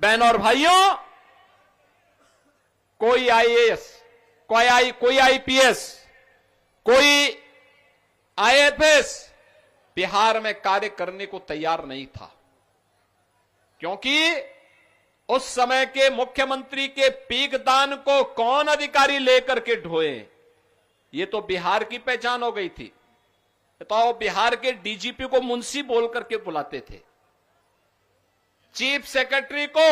बहनों और भाइयों, कोई आईएएस, कोई आईपीएस, कोई आईएफएस बिहार में कार्य करने को तैयार नहीं था, क्योंकि उस समय के मुख्यमंत्री के पीकदान को कौन अधिकारी लेकर के ढोए, ये तो बिहार की पहचान हो गई थी। तो बिहार के डीजीपी को मुंशी बोल करके बुलाते थे, चीफ सेक्रेटरी को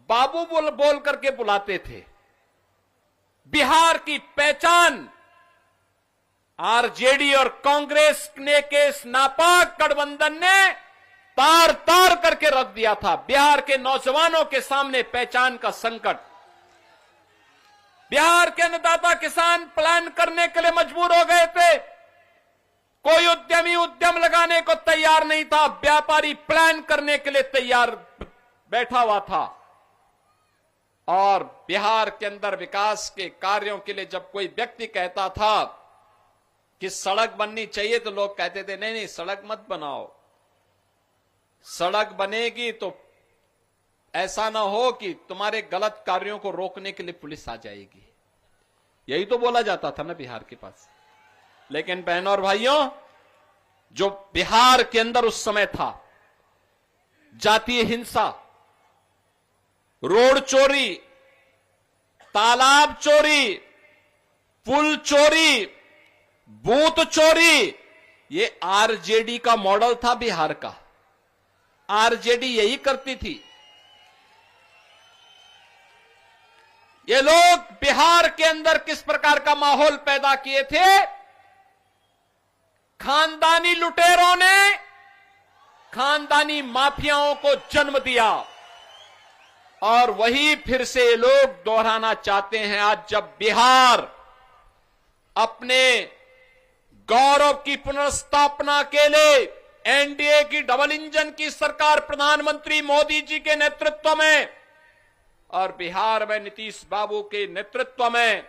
बाबू बोल करके बुलाते थे। बिहार की पहचान आरजेडी और कांग्रेस ने के इस नापाक गठबंधन ने तार तार करके रख दिया था। बिहार के नौजवानों के सामने पहचान का संकट। बिहार के अन्नदाता किसान प्लान करने के लिए मजबूर हो गए थे। कोई उद्यमी उद्यम लगाने को तैयार नहीं था, व्यापारी प्लान करने के लिए तैयार बैठा हुआ था। और बिहार के अंदर विकास के कार्यों के लिए जब कोई व्यक्ति कहता था कि सड़क बननी चाहिए, तो लोग कहते थे नहीं नहीं सड़क मत बनाओ, सड़क बनेगी तो ऐसा ना हो कि तुम्हारे गलत कार्यों को रोकने के लिए पुलिस आ जाएगी। यही तो बोला जाता था ना बिहार के पास। लेकिन बहनों और भाइयों, जो बिहार के अंदर उस समय था, जातीय हिंसा, रोड चोरी, तालाब चोरी, पुल चोरी, बूथ चोरी, ये आरजेडी का मॉडल था बिहार का। आरजेडी यही करती थी। ये लोग बिहार के अंदर किस प्रकार का माहौल पैदा किए थे? खानदानी लुटेरों ने खानदानी माफियाओं को जन्म दिया, और वही फिर से ये लोग दोहराना चाहते हैं। आज जब बिहार अपने गौरव की पुनर्स्थापना के लिए एनडीए की डबल इंजन की सरकार प्रधानमंत्री मोदी जी के नेतृत्व में और बिहार में नीतीश बाबू के नेतृत्व में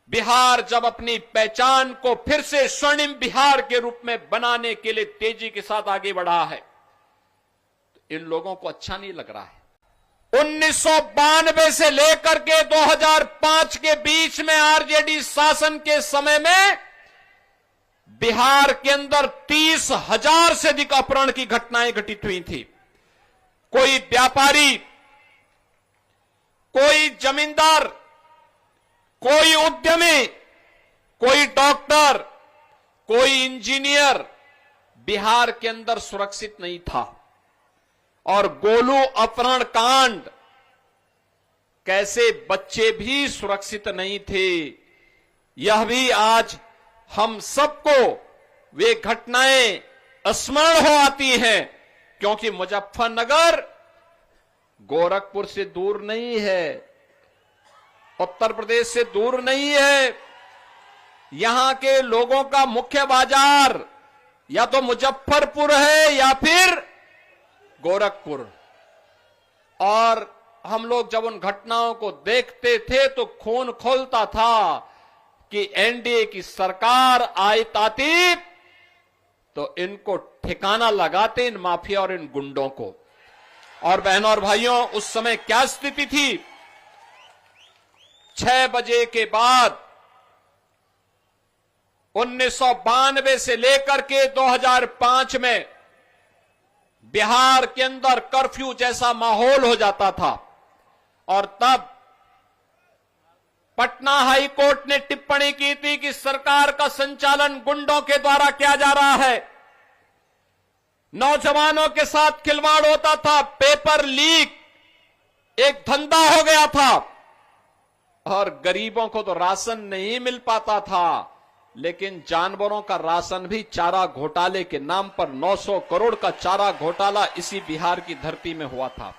बिहार जब अपनी पहचान को फिर से स्वर्णिम बिहार के रूप में बनाने के लिए तेजी के साथ आगे बढ़ा है, तो इन लोगों को अच्छा नहीं लग रहा है। 1992 से लेकर के 2005 के बीच में आरजेडी शासन के समय में बिहार के अंदर 30,000 से अधिक अपहरण की घटनाएं घटित हुई थी। कोई व्यापारी, कोई जमींदार, कोई उद्यमी, कोई डॉक्टर, कोई इंजीनियर बिहार के अंदर सुरक्षित नहीं था। और गोलू अपहरण कांड, कैसे बच्चे भी सुरक्षित नहीं थे, यह भी आज हम सबको वे घटनाएं स्मरण हो आती हैं, क्योंकि मुजफ्फरनगर गोरखपुर से दूर नहीं है, उत्तर प्रदेश से दूर नहीं है। यहां के लोगों का मुख्य बाजार या तो मुजफ्फरपुर है या फिर गोरखपुर। और हम लोग जब उन घटनाओं को देखते थे तो खून खौलता था कि एनडीए की सरकार आती तो इनको ठिकाना लगाते, इन माफिया और इन गुंडों को। और बहनों और भाइयों, उस समय क्या स्थिति थी? 6 बजे के बाद 1992 से लेकर के 2005 में बिहार के अंदर कर्फ्यू जैसा माहौल हो जाता था। और तब पटना हाई कोर्ट ने टिप्पणी की थी कि सरकार का संचालन गुंडों के द्वारा किया जा रहा है, नौजवानों के साथ खिलवाड़ होता था, पेपर लीक एक धंधा हो गया था, और गरीबों को तो राशन नहीं मिल पाता था, लेकिन जानवरों का राशन भी चारा घोटाले के नाम पर 900 करोड़ का चारा घोटाला इसी बिहार की धरती में हुआ था।